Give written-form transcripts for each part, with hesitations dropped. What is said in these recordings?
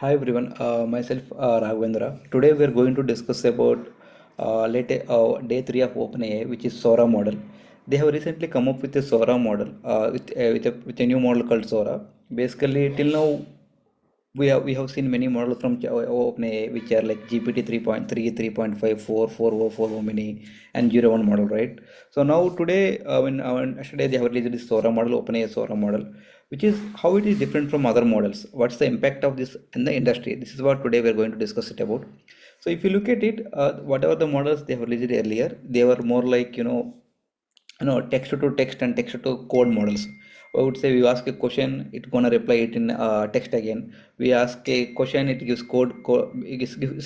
Hi everyone, myself Raghavendra. Today we are going to discuss about day three of OpenAI, which is Sora model. They have recently come up with a Sora model with a new model called Sora. Basically, till now we have seen many models from OpenAI, which are like GPT 3.3, 3.5, 4, 4 mini, and zero 01 model, right? So now today, when yesterday they have released this Sora model, OpenAI Sora model, which is how it is different from other models. What's the impact of this in the industry? This is what today we're going to discuss it about. So if you look at it, whatever the models they have released earlier, they were more like text to text and text to code models. I would say we ask a question, it's gonna reply it in text again. We ask a question, it gives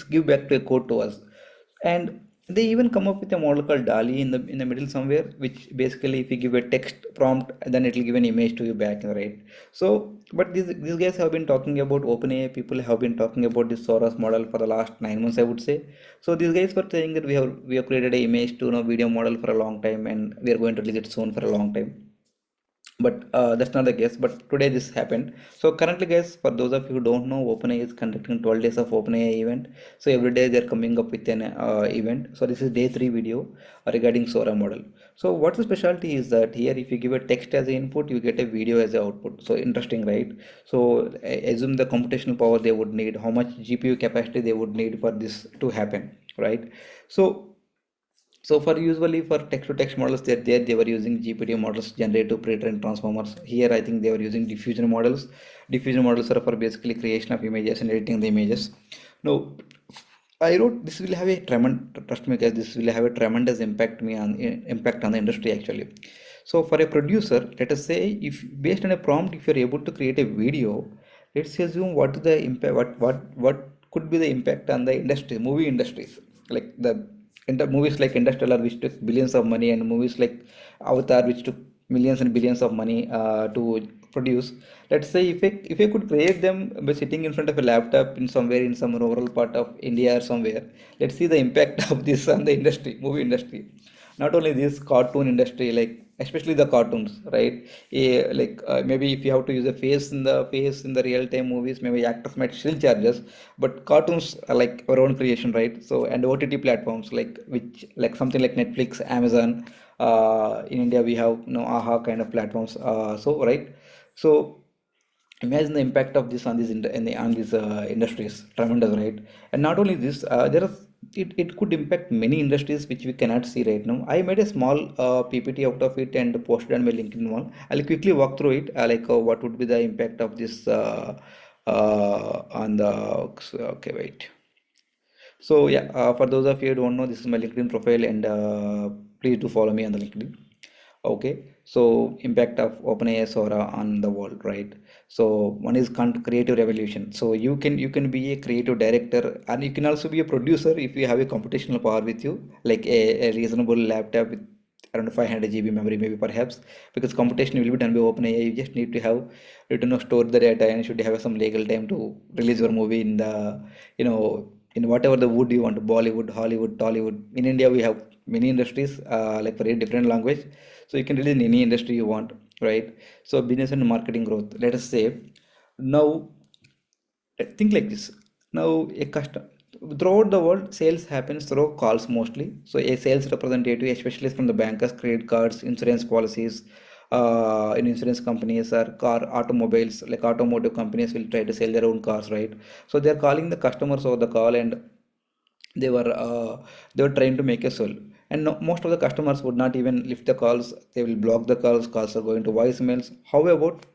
give back to a code to us. And they even come up with a model called DALI in the middle somewhere, which basically if you give a text prompt, then it will give an image to you back, right? So but these guys have been talking about OpenAI. People have been talking about this Soros model for the last 9 months, I would say. So these guys were saying that we have created a image to video model for a long time, and we are going to release it soon for a long time. But that's not the case. But today this happened. So currently, guys, for those of you who don't know, OpenAI is conducting 12 days of OpenAI event. So every day they're coming up with an event. So this is day three video regarding Sora model. So what's the specialty is that here, if you give a text as an input, you get a video as an output. So interesting, right? So assume the computational power they would need, how much GPU capacity they would need for this to happen, right? So for usually for text to text models, they were using GPT models, generative pre-trained transformers. Here I think they were using diffusion models. Diffusion models are for basically creation of images and editing the images. Now I wrote this will have a tremendous, trust me guys, this will have a tremendous impact on the industry actually. So for a producer, let us say, if based on a prompt, if you're able to create a video, let's assume what is the impact, what could be the impact on the industry, movie industries, like the movies like Interstellar, which took billions of money, and movies like Avatar, which took millions and billions of money to produce. Let's say if I could create them by sitting in front of a laptop in somewhere in some rural part of India or somewhere, let's see the impact of this on the industry, movie industry. Not only this, cartoon industry, like especially the cartoons, right? Maybe if you have to use a face in the real time movies, maybe actors might still charge us, but cartoons are like our own creation, right? So and OTT platforms like which like something like Netflix, Amazon. In India we have AHA kind of platforms. So right, so imagine the impact of this on on these industries, tremendous, right? And not only this, it could impact many industries which we cannot see right now. I made a small PPT out of it and posted on my LinkedIn wall. I'll quickly walk through it, what would be the impact of this on the okay, wait. So yeah, for those of you who don't know, this is my LinkedIn profile, and please do follow me on the LinkedIn. Okay, so impact of OpenAI Sora on the world, right? So one is creative revolution. So you can be a creative director, and you can also be a producer if you have a computational power with you, like a reasonable laptop with around 500 GB memory, maybe perhaps, because computation will be done by OpenAI. You just need to have you to know store the data, and should have some legal time to release your movie in the in whatever the wood you want, Bollywood, Hollywood, Tollywood. In India, we have many industries like for a different language, so you can release in any industry you want, right? So business and marketing growth. Let us say now, think like this. Now a customer throughout the world, sales happens through calls mostly. So a sales representative, especially from the bankers, credit cards, insurance policies, in insurance companies or car automobiles, like automotive companies will try to sell their own cars, right? So they're calling the customers over the call, and they were uh, they were trying to make a sale. And no, most of the customers would not even lift the calls. They will block the calls are going to voicemails. How about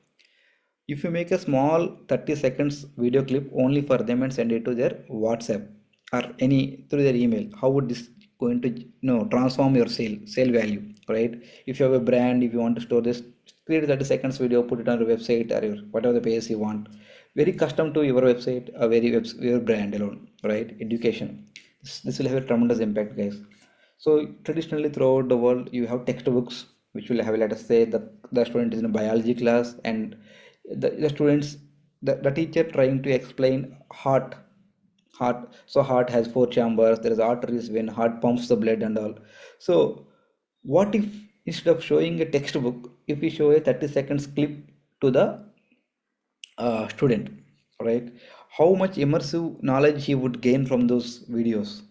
if you make a small 30 seconds video clip only for them and send it to their WhatsApp or any through their email? How would this going to transform your sale value, right? If you have a brand, if you want to store this, create a 30 seconds video, put it on your website or your whatever the pages you want, very custom to your website, a your brand alone, right? Education, this will have a tremendous impact, guys. So traditionally throughout the world, you have textbooks which will have, let us say, the student is in a biology class, and the students, the teacher trying to explain heart. So heart has four chambers. There is arteries when heart pumps the blood and all. So what if instead of showing a textbook, if we show a 30 seconds clip to the student, right? how much immersive knowledge he would gain from those videos.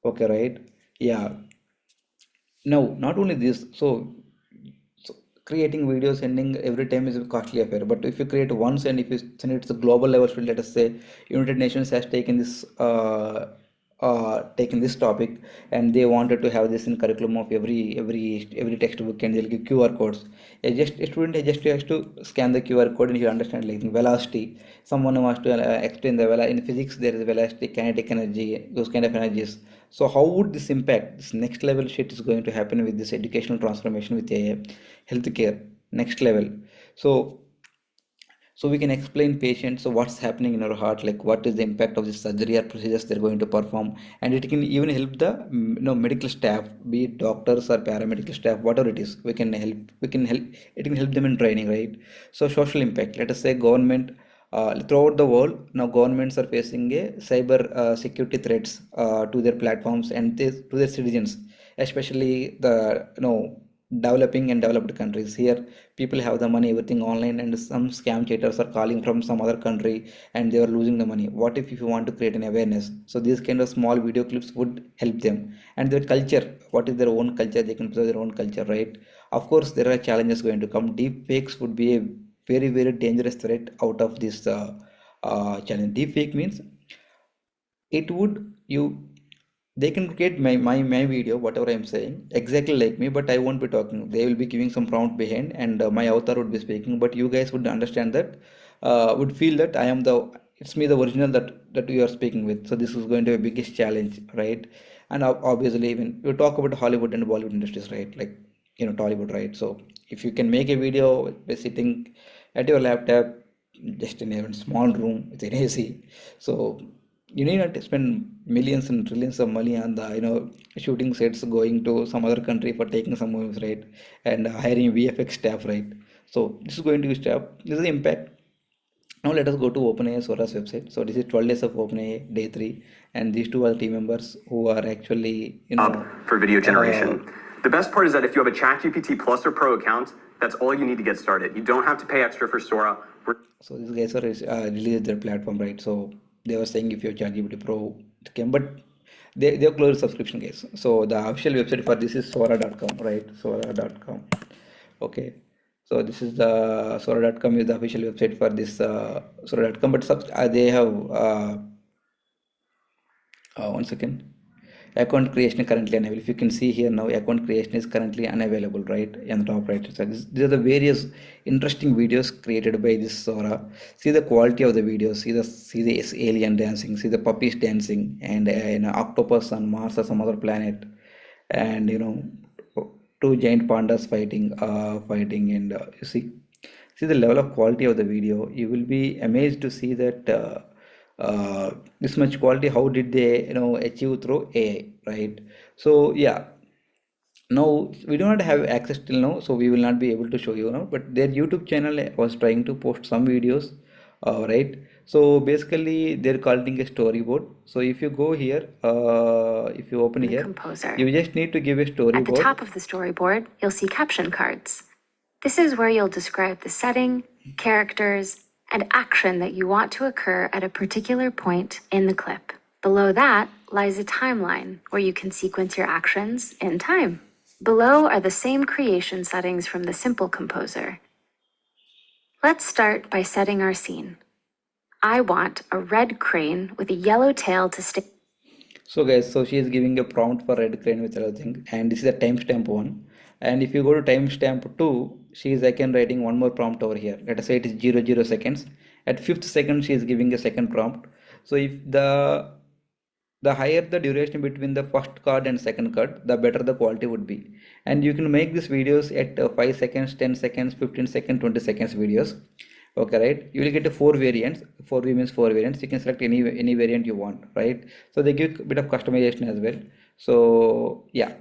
Okay, right? Yeah. Now, not only this, so creating videos sending every time is a costly affair. But if you create once and if you send it to the global level, so let us say United Nations has taken this topic and they wanted to have this in curriculum of every textbook, and they'll give QR codes. A student just has to scan the QR code and he understand like velocity. Someone wants to explain the in physics there is velocity, kinetic energy, those kind of energies. So how would this impact? This next level shit is going to happen with this educational transformation with AI, healthcare, next level. So so we can explain patients so what's happening in our heart, like what is the impact of the surgery or procedures they're going to perform, and it can even help the medical staff, be it doctors or paramedical staff, whatever it is. We can help it can help them in training, right? So social impact, let us say government, throughout the world now governments are facing a cyber security threats to their platforms and to their citizens, especially the developing and developed countries. Here people have the money everything online, and some scam cheaters are calling from some other country and they are losing the money. What if you want to create an awareness? So these kind of small video clips would help them. And their culture, what is their own culture, they can preserve their own culture, right? Of course there are challenges going to come. Deep fakes would be a very dangerous threat out of this challenge. Deep fake means it would you they can create my video whatever I'm saying exactly like me, but I won't be talking. They will be giving some prompt behind, and my avatar would be speaking, but you guys would understand that, would feel that I am the it's me, the original that you are speaking with. So this is going to be a biggest challenge, right? And obviously even you talk about Hollywood and Bollywood industries, right? Like Tollywood, right? So if you can make a video by sitting at your laptop just in a small room with an AC, so you need not to spend millions and trillions of money on the shooting sets, going to some other country for taking some movies, right? And hiring VFX staff, right? So this is going to be staff. This is the impact. Now let us go to OpenAI Sora's website. So this is 12 days of OpenAI, day 3, and these two are team members who are actually, up for video uh, generation. The best part is that if you have a ChatGPT Plus or Pro account, that's all you need to get started. You don't have to pay extra for Sora. so these guys are released their platform, right? So they were saying if you have ChatGPT Pro, it can, but they have closed subscription, guys. So the official website for this is Sora.com, right? Sora.com. Okay. So this is the Sora.com is the official website for this Sora.com, but they have one second. Account creation currently unavailable. If you can see here now, account creation is currently unavailable, right? On the top right side. These are the various interesting videos created by this Sora. See the quality of the videos. See the alien dancing. See the puppies dancing, and octopus on Mars or some other planet, and two giant pandas fighting, and you see the level of quality of the video. You will be amazed to see that. This much quality, how did they achieve through AI, right? So yeah, now we do not have access till now, so we will not be able to show you now, but their YouTube channel was trying to post some videos, right? So basically they're calling a storyboard. So if you go here, if you open here, composer. you just need to give a storyboard. At the top of the storyboard, you'll see caption cards. This is where you'll describe the setting, characters, and action that you want to occur at a particular point in the clip. Below that lies a timeline where you can sequence your actions in time. Below are the same creation settings from the simple composer. Let's start by setting our scene. I want a red crane with a yellow tail to stick. So guys, so she is giving a prompt for red crane with everything, and this is a timestamp one. And if you go to timestamp 2, she is again writing one more prompt over here. Let us say it is 0 0 seconds. At fifth second, she is giving a second prompt. So if the higher the duration between the first card and second card, the better the quality would be. And you can make these videos at 5 seconds, 10 seconds, 15 seconds, 20 seconds videos. Okay, right? You will get 4 variants. 4V means 4 variants. You can select any variant you want, right? So they give a bit of customization as well. So yeah,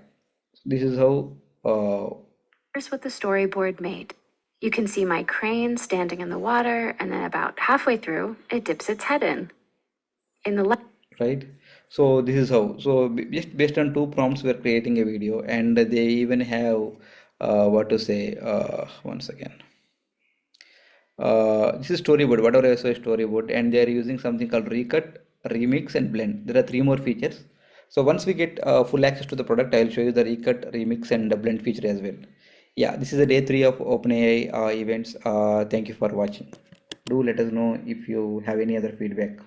this is how. Here's what the storyboard made. You can see my crane standing in the water, and then about halfway through, it dips its head in. In the left. Right. So this is how. So just based on two prompts, we're creating a video, and they even have what to say. Once again. This is storyboard, whatever I saw is storyboard, and they are using something called recut, remix, and blend. There are three more features. So once we get full access to the product, I'll show you the recut, remix, and the blend feature as well. Yeah, this is the day 3 of OpenAI events. Thank you for watching. Do let us know if you have any other feedback.